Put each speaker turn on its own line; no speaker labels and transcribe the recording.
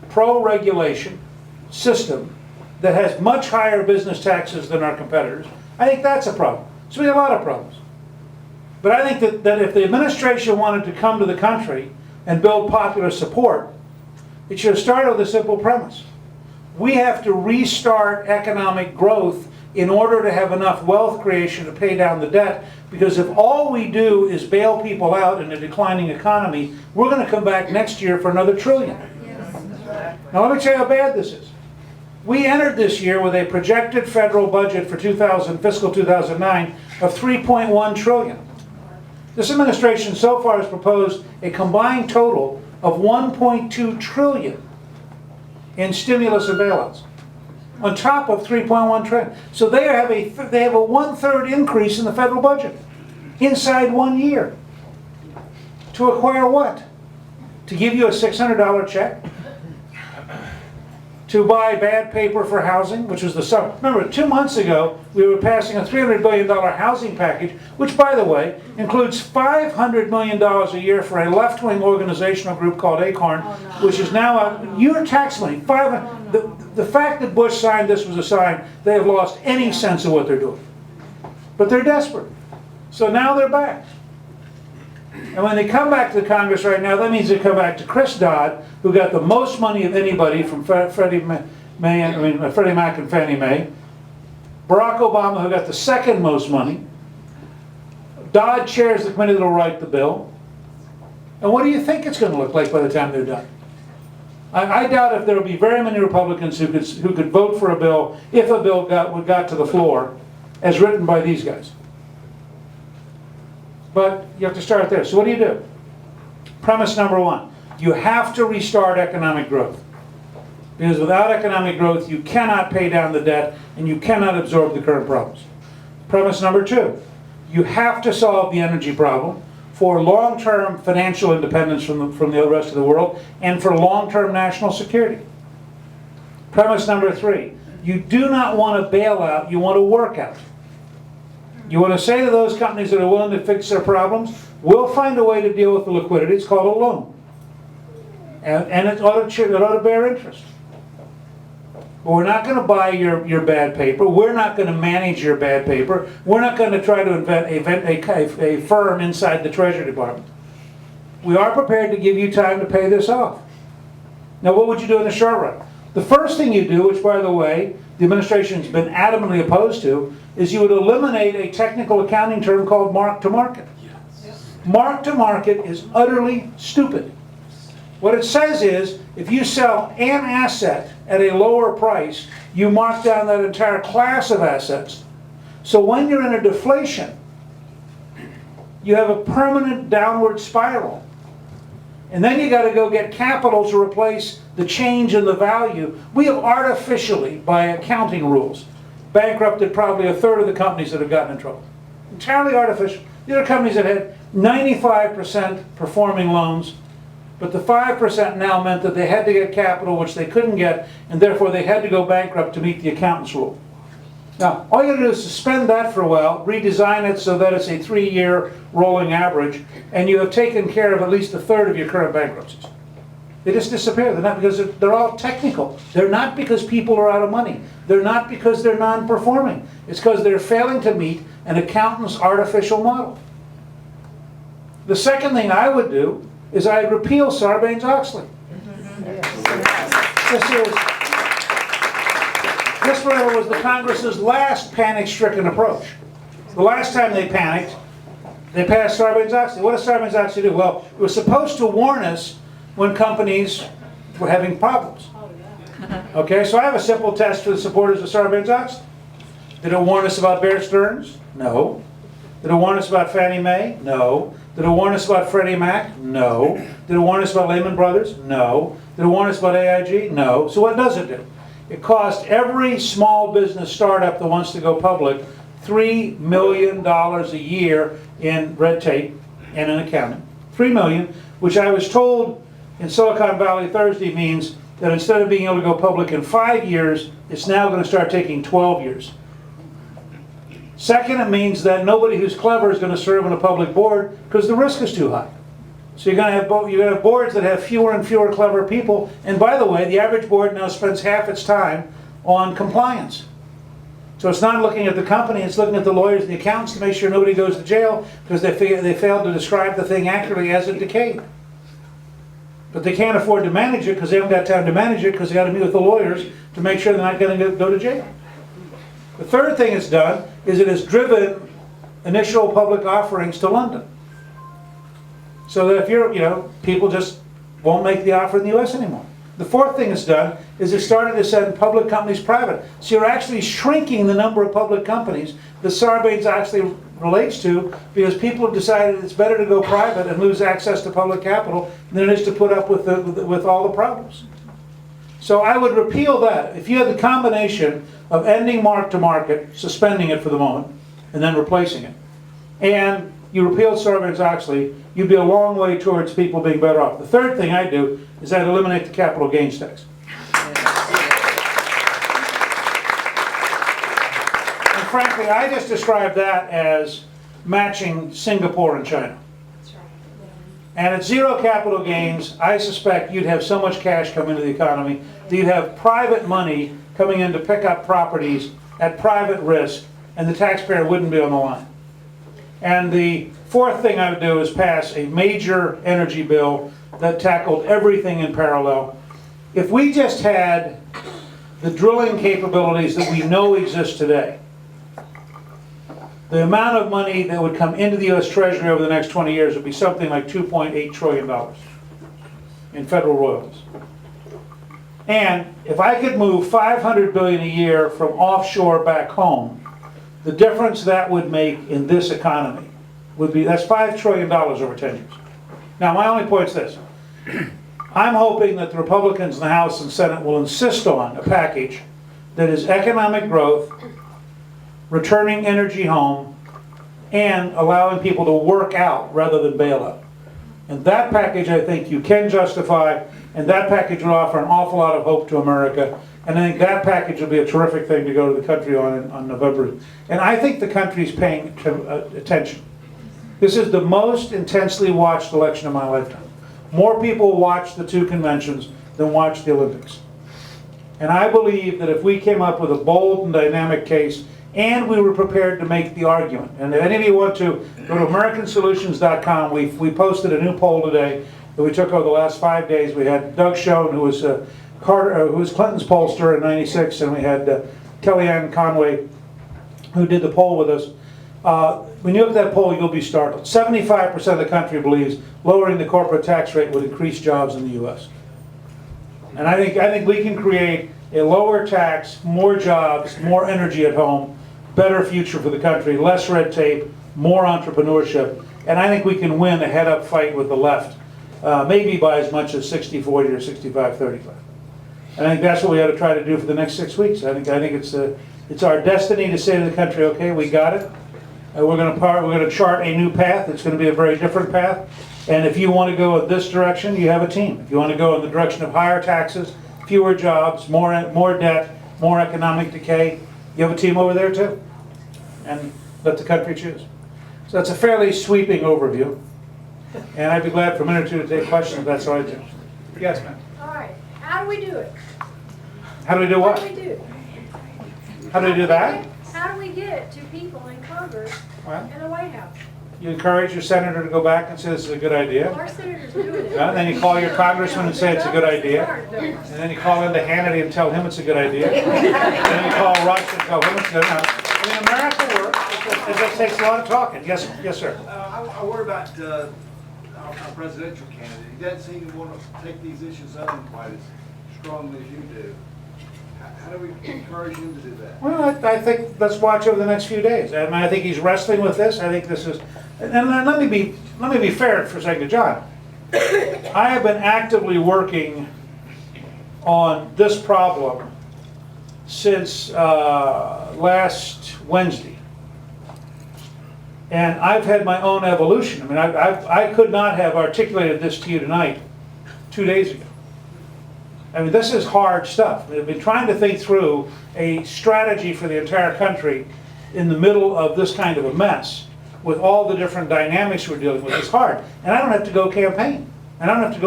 pro-regulation system that has much higher business taxes than our competitors, I think that's a problem. So we have a lot of problems. But I think that if the administration wanted to come to the country and build popular support, it should have started with a simple premise. We have to restart economic growth in order to have enough wealth creation to pay down the debt, because if all we do is bail people out in a declining economy, we're going to come back next year for another trillion. Now let me tell you how bad this is. We entered this year with a projected federal budget for fiscal 2009 of $3.1 trillion. This administration so far has proposed a combined total of $1.2 trillion in stimulus and bailouts, on top of $3.1 trillion. So they have a 1/3 increase in the federal budget inside 1 year. To acquire what? To give you a $600 check? To buy bad paper for housing, which was the summer. Remember, 2 months ago, we were passing a $300 billion housing package, which, by the way, includes $500 million a year for a left-wing organizational group called Acorn, which is now your tax money. The fact that Bush signed this was a sign they have lost any sense of what they're doing. But they're desperate. So now they're back. And when they come back to the Congress right now, that means they come back to Chris Dodd, who got the most money of anybody from Freddie Mac and Fannie Mae. Barack Obama, who got the second most money. Dodd chairs the committee that will write the bill. And what do you think it's going to look like by the time they're done? I doubt if there will be very many Republicans who could vote for a bill if a bill got to the floor as written by these guys. But you have to start there. So what do? Premise number one, you have to restart economic growth. Because without economic growth, you cannot pay down the debt and you cannot absorb the current problems. Premise number two, you have to solve the energy problem for long-term financial independence from the rest of the world and for long-term national security. Premise number three, you do not want to bail out, you want to work out. You want to say to those companies that are willing to fix their problems, we'll find a way to deal with the liquidity. It's called a loan. And it ought to bear interest. But we're not going to buy your bad paper. We're not going to manage your bad paper. We're not going to try to invent a firm inside the Treasury Department. We are prepared to give you time to pay this off. Now, what would you do in the short run? The first thing you do, which, by the way, the administration's been adamantly opposed to, is you would eliminate a technical accounting term called mark-to-market. Yes. Mark-to-market is utterly stupid. What it says is, if you sell an asset at a lower price, you mark down that entire class of assets. So when you're in a deflation, you have a permanent downward spiral. And then you got to go get capital to replace the change in the value. We have artificially, by accounting rules, bankrupted probably a third of the companies that have gotten in trouble. Entirely artificial. These are companies that had 95% performing loans, but the 5% now meant that they had to get capital, which they couldn't get, and therefore they had to go bankrupt to meet the accountant's rule. Now, all you got to do is suspend that for a while, redesign it so that it's a 3-year rolling average, and you have taken care of at least a third of your current bankruptcies. They just disappear. They're not because they're all technical. They're not because people are out of money. They're not because they're non-performing. It's because they're failing to meet an accountant's artificial model. The second thing I would do is I'd repeal Sarbanes-Oxley. This was the Congress's last panic-stricken approach. The last time they panicked, they passed Sarbanes-Oxley. What does Sarbanes-Oxley do? Well, it was supposed to warn us when companies were having problems. Okay, so I have a simple test for the supporters of Sarbanes-Oxley. Did it warn us about Bear Stearns? No. Did it warn us about Fannie Mae? No. Did it warn us about Freddie Mac? No. Did it warn us about Lehman Brothers? No. Did it warn us about AIG? No. So what does it do? It cost every small business startup that wants to go public $3 million a year in red tape and in accounting. $3 million, which I was told in Silicon Valley Thursday means that instead of being able to go public in 5 years, it's now going to start taking 12 years. Second, it means that nobody who's clever is going to serve on a public board because the risk is too high. So you're going to have boards that have fewer and fewer clever people. And by the way, the average board now spends half its time on compliance. So it's not looking at the company, it's looking at the lawyers and the accountants to make sure nobody goes to jail because they failed to describe the thing accurately as it decayed. But they can't afford to manage it because they haven't got time to manage it because they got to meet with the lawyers to make sure they're not going to go to jail. The third thing it's done is it has driven initial public offerings to London. So that if you're, people just won't make the offer in the US anymore. The fourth thing it's done is it started to send public companies private. So you're actually shrinking the number of public companies that Sarbanes actually relates to because people have decided it's better to go private and lose access to public capital than it is to put up with all the problems. So I would repeal that. If you had the combination of ending mark-to-market, suspending it for the moment, and then replacing it, and you repealed Sarbanes-Oxley, you'd be a long way towards people being better off. The third thing I'd do is I'd eliminate the capital gains tax. And frankly, I just describe that as matching Singapore and China. And at zero capital gains, I suspect you'd have so much cash come into the economy that you'd have private money coming in to pick up properties at private risk, and the taxpayer wouldn't be on the line. And the fourth thing I would do is pass a major energy bill that tackled everything in parallel. If we just had the drilling capabilities that we know exist today, the amount of money that would come into the US Treasury over the next 20 years would be something like $2.8 trillion in federal royalties. And if I could move $500 billion a year from offshore back home, the difference that would make in this economy would be, that's $5 trillion over 10 years. Now, my only point is this. I'm hoping that the Republicans in the House and Senate will insist on a package that is economic growth, returning energy home, and allowing people to work out rather than bail out. And that package, I think, you can justify, and that package would offer an awful lot of hope to America. And I think that package will be a terrific thing to go to the country on November. And I think the country's paying attention. This is the most intensely watched election of my lifetime. More people watch the two conventions than watch the Olympics. And I believe that if we came up with a bold and dynamic case, and we were prepared to make the argument, and if any of you want to go to AmericanSolutions.com, we posted a new poll today that we took over the last 5 days. We had Doug Schoen, who was Clinton's pollster in '96, and we had Kellyanne Conway, who did the poll with us. When you look at that poll, you'll be startled. 75% of the country believes lowering the corporate tax rate would increase jobs in the U.S. And I think we can create a lower tax, more jobs, more energy at home, better future for the country, less red tape, more entrepreneurship, and I think we can win a head-up fight with the left, maybe by as much as 60-40 or 65-35. And I think that's what we ought to try to do for the next 6 weeks. I think it's our destiny to say to the country, okay, we got it. We're going to chart a new path. It's going to be a very different path. And if you want to go in this direction, you have a team. If you want to go in the direction of higher taxes, fewer jobs, more debt, more economic decay, you have a team over there too. And let the country choose. So that's a fairly sweeping overview. And I'd be glad for a minute or two to take questions if that's all right, Jim. Yes, ma'am.
All right. How do we do it?
How do we do what?
How do we do?
How do we do that?
How do we get it to people in Congress and the White House?
You encourage your senator to go back and say this is a good idea.
Well, our senators are doing it.
And then you call your congressman and say it's a good idea. And then you call into Hannity and tell him it's a good idea. And then you call Rush and tell him it's good. I mean, America works. It just takes a lot of talking. Yes, sir.
I worry about our presidential candidate. He doesn't seem to want to take these issues up quite as strongly as you do. How do we encourage him to do that?
Well, I think let's watch over the next few days. I mean, I think he's wrestling with this. I think this is, and let me be fair for a second, John. I have been actively working on this problem since last Wednesday, and I've had my own evolution. I mean, I could not have articulated this to you tonight 2 days ago. I mean, this is hard stuff. We've been trying to think through a strategy for the entire country in the middle of this kind of a mess. with all the different dynamics we're dealing with is hard. And I don't have to go campaign. And I don't have to go